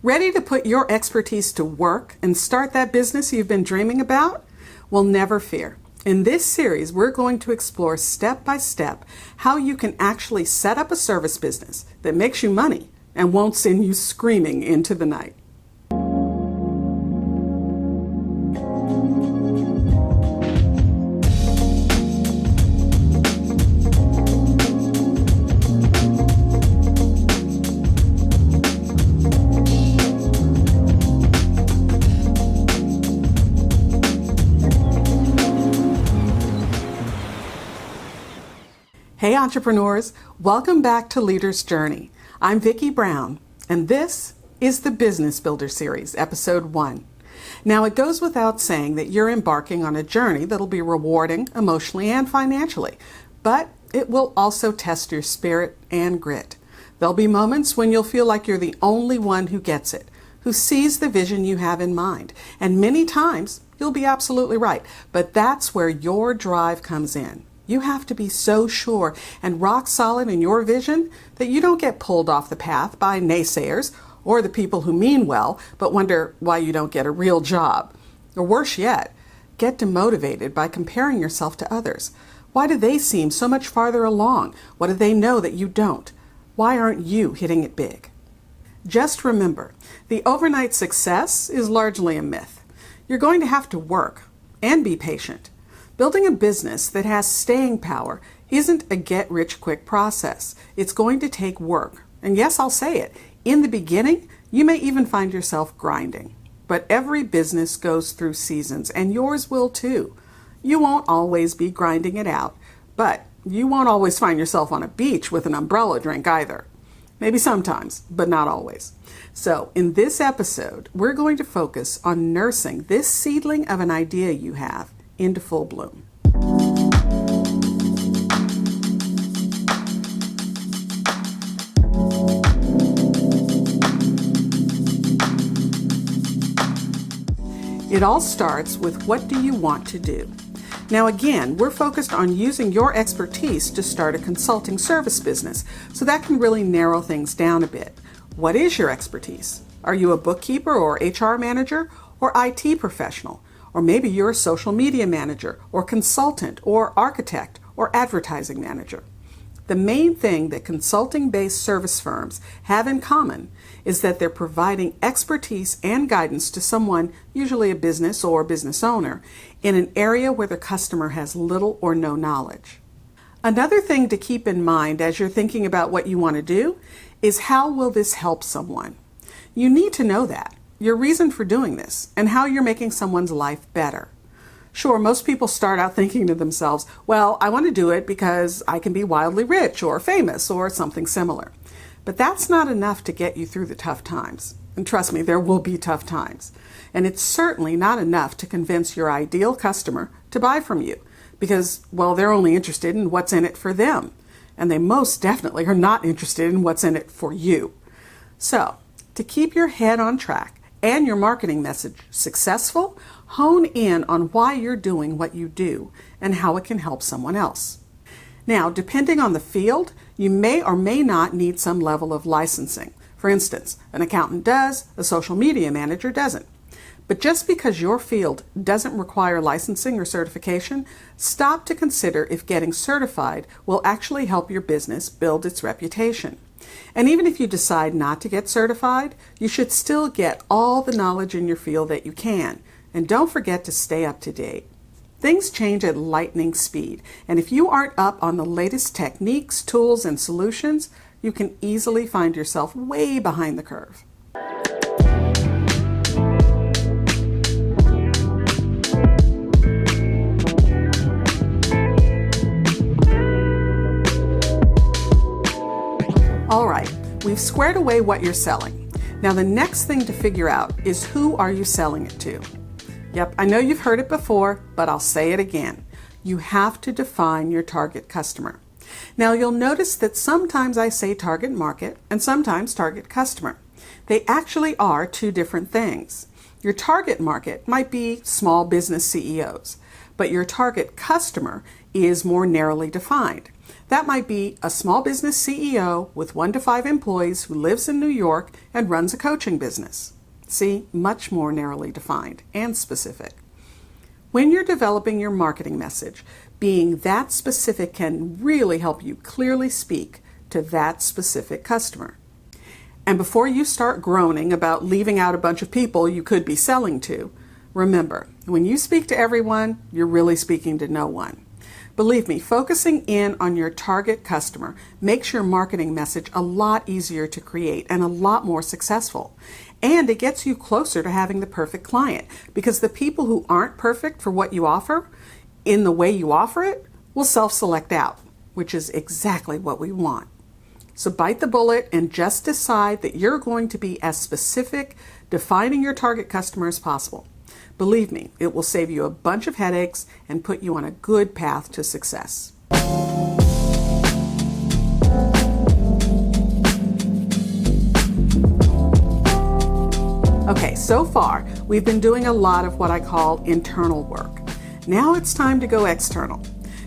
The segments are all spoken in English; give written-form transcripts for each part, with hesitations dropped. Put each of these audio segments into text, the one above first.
Ready to put your expertise to work and start that business you've been dreaming about? Well, never fear. In this series, we're going to explore step by step how you can actually set up a service business that makes you money and won't send you screaming into the night. Hey entrepreneurs, welcome back to Leader's Journey. I'm Vicky Brown, and this is the Business Builder Series, Episode 1. Now, it goes without saying that you're embarking on a journey that'll be rewarding emotionally and financially, but it will also test your spirit and grit. There'll be moments when you'll feel like you're the only one who gets it, who sees the vision you have in mind, and many times you'll be absolutely right, but that's where your drive comes in. You have to be so sure and rock solid in your vision that you don't get pulled off the path by naysayers or the people who mean well but wonder why you don't get a real job. Or worse yet, get demotivated by comparing yourself to others. Why do they seem so much farther along? What do they know that you don't? Why aren't you hitting it big? Just remember, the overnight success is largely a myth. You're going to have to work and be patient. Building a business that has staying power isn't a get-rich-quick process. It's going to take work. And yes, I'll say it. In the beginning, you may even find yourself grinding. But every business goes through seasons, and yours will too. You won't always be grinding it out, but you won't always find yourself on a beach with an umbrella drink either. Maybe sometimes, but not always. So in this episode, we're going to focus on nursing this seedling of an idea you have into full bloom. It all starts with, what do you want to do? Now again, we're focused on using your expertise to start a consulting service business, so that can really narrow things down a bit. What is your expertise? Are you a bookkeeper or HR manager or IT professional? Or maybe you're a social media manager or consultant or architect or advertising manager. The main thing that consulting-based service firms have in common is that they're providing expertise and guidance to someone, usually a business or business owner, in an area where the customer has little or no knowledge. Another thing to keep in mind as you're thinking about what you want to do is, how will this help someone? You need to know that. Your reason for doing this, and how you're making someone's life better. Sure, most people start out thinking to themselves, well, I want to do it because I can be wildly rich or famous or something similar. But that's not enough to get you through the tough times. And trust me, there will be tough times. And it's certainly not enough to convince your ideal customer to buy from you because, well, they're only interested in what's in it for them. And they most definitely are not interested in what's in it for you. So, to keep your head on track and your marketing message successful, hone in on why you're doing what you do and how it can help someone else. Now, depending on the field, you may or may not need some level of licensing. For instance, an accountant does, a social media manager doesn't. But just because your field doesn't require licensing or certification, stop to consider if getting certified will actually help your business build its reputation. And even if you decide not to get certified, you should still get all the knowledge in your field that you can. And don't forget to stay up to date. Things change at lightning speed, and if you aren't up on the latest techniques, tools, and solutions, you can easily find yourself way behind the curve. All right, we've squared away what you're selling. Now the next thing to figure out is, who are you selling it to? Yep, I know you've heard it before, but I'll say it again. You have to define your target customer. Now you'll notice that sometimes I say target market and sometimes target customer. They actually are two different things. Your target market might be small business CEOs, but your target customer is more narrowly defined. That might be a small business CEO with 1 to 5 employees who lives in New York and runs a coaching business. See, much more narrowly defined and specific. When you're developing your marketing message, being that specific can really help you clearly speak to that specific customer. And before you start groaning about leaving out a bunch of people you could be selling to, remember, when you speak to everyone, you're really speaking to no one. Believe me, focusing in on your target customer makes your marketing message a lot easier to create and a lot more successful. And it gets you closer to having the perfect client, because the people who aren't perfect for what you offer, in the way you offer it, will self-select out, which is exactly what we want. So bite the bullet and just decide that you're going to be as specific, defining your target customer as possible. Believe me, it will save you a bunch of headaches and put you on a good path to success. Okay, so far we've been doing a lot of what I call internal work. Now it's time to go external.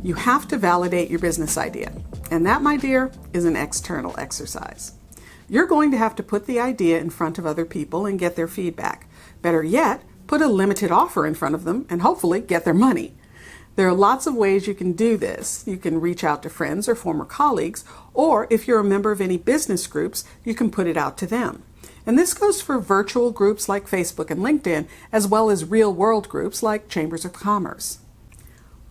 You have to validate your business idea. And that, my dear, is an external exercise. You're going to have to put the idea in front of other people and get their feedback. Better yet, put a limited offer in front of them and hopefully get their money. There are lots of ways you can do this. You can reach out to friends or former colleagues, or if you're a member of any business groups, you can put it out to them. And this goes for virtual groups like Facebook and LinkedIn, as well as real-world groups like Chambers of Commerce.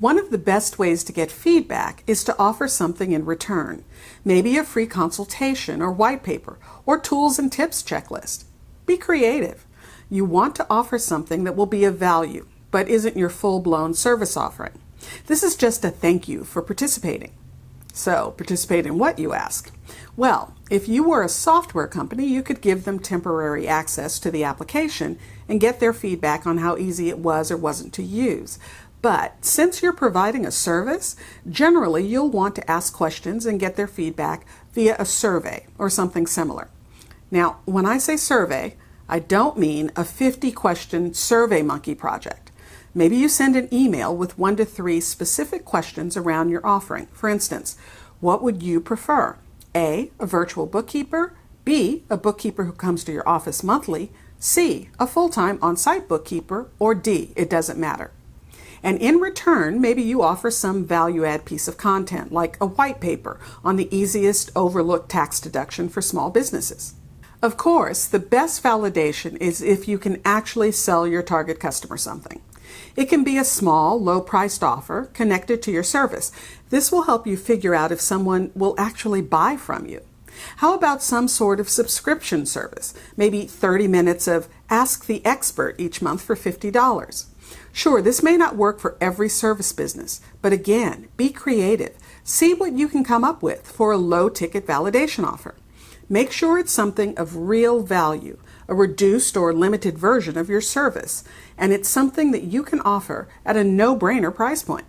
One of the best ways to get feedback is to offer something in return, maybe a free consultation or white paper or tools and tips checklist. Be creative. You want to offer something that will be of value, but isn't your full-blown service offering. This is just a thank you for participating. So, participate in what, you ask? Well, if you were a software company, you could give them temporary access to the application and get their feedback on how easy it was or wasn't to use. But since you're providing a service, generally you'll want to ask questions and get their feedback via a survey or something similar. Now, when I say survey, I don't mean a 50-question SurveyMonkey project. Maybe you send an email with 1 to 3 specific questions around your offering. For instance, what would you prefer? A virtual bookkeeper, B, a bookkeeper who comes to your office monthly, C, a full-time on-site bookkeeper, or D, it doesn't matter. And in return, maybe you offer some value-add piece of content, like a white paper on the easiest overlooked tax deduction for small businesses. Of course, the best validation is if you can actually sell your target customer something. It can be a small, low-priced offer connected to your service. This will help you figure out if someone will actually buy from you. How about some sort of subscription service? Maybe 30 minutes of Ask the Expert each month for $50. Sure, this may not work for every service business, but again, be creative. See what you can come up with for a low-ticket validation offer. Make sure it's something of real value, a reduced or limited version of your service, and it's something that you can offer at a no-brainer price point.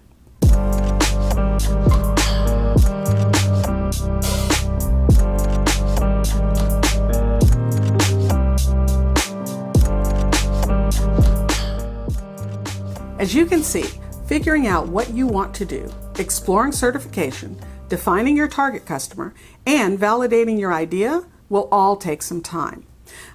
As you can see, figuring out what you want to do, exploring certification, defining your target customer, and validating your idea will all take some time.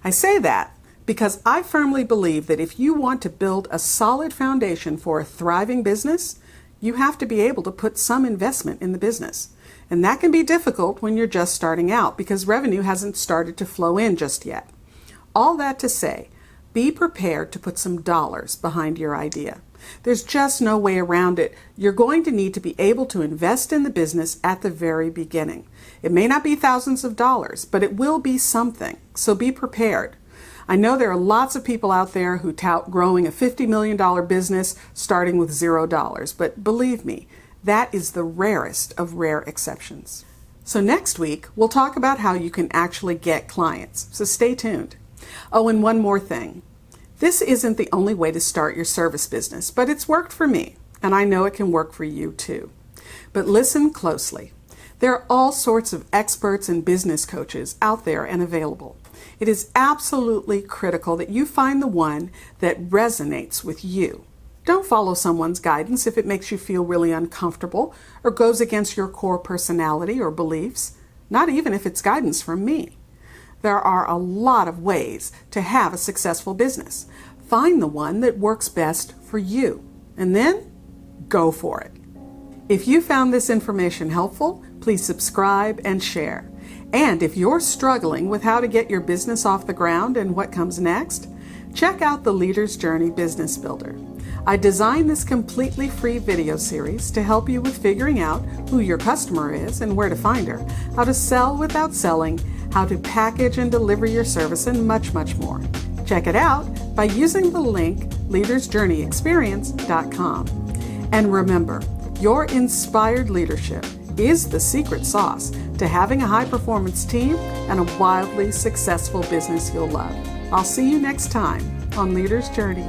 I say that because I firmly believe that if you want to build a solid foundation for a thriving business, you have to be able to put some investment in the business. And that can be difficult when you're just starting out because revenue hasn't started to flow in just yet. All that to say, be prepared to put some dollars behind your idea. There's just no way around it. You're going to need to be able to invest in the business at the very beginning. It may not be thousands of dollars, but it will be something, so be prepared. I know there are lots of people out there who tout growing a $50 million business starting with $0, but believe me, that is the rarest of rare exceptions. So next week, we'll talk about how you can actually get clients, so stay tuned. Oh, and one more thing. This isn't the only way to start your service business, but it's worked for me, and I know it can work for you too. But listen closely. There are all sorts of experts and business coaches out there and available. It is absolutely critical that you find the one that resonates with you. Don't follow someone's guidance if it makes you feel really uncomfortable or goes against your core personality or beliefs, not even if it's guidance from me. There are a lot of ways to have a successful business. Find the one that works best for you, and then go for it. If you found this information helpful, please subscribe and share. And if you're struggling with how to get your business off the ground and what comes next, check out the Leader's Journey Business Builder. I designed this completely free video series to help you with figuring out who your customer is and where to find her, how to sell without selling, how to package and deliver your service, and much, much more. Check it out by using the link leadersjourneyexperience.com. And remember, your inspired leadership is the secret sauce to having a high-performance team and a wildly successful business you'll love. I'll see you next time on Leader's Journey.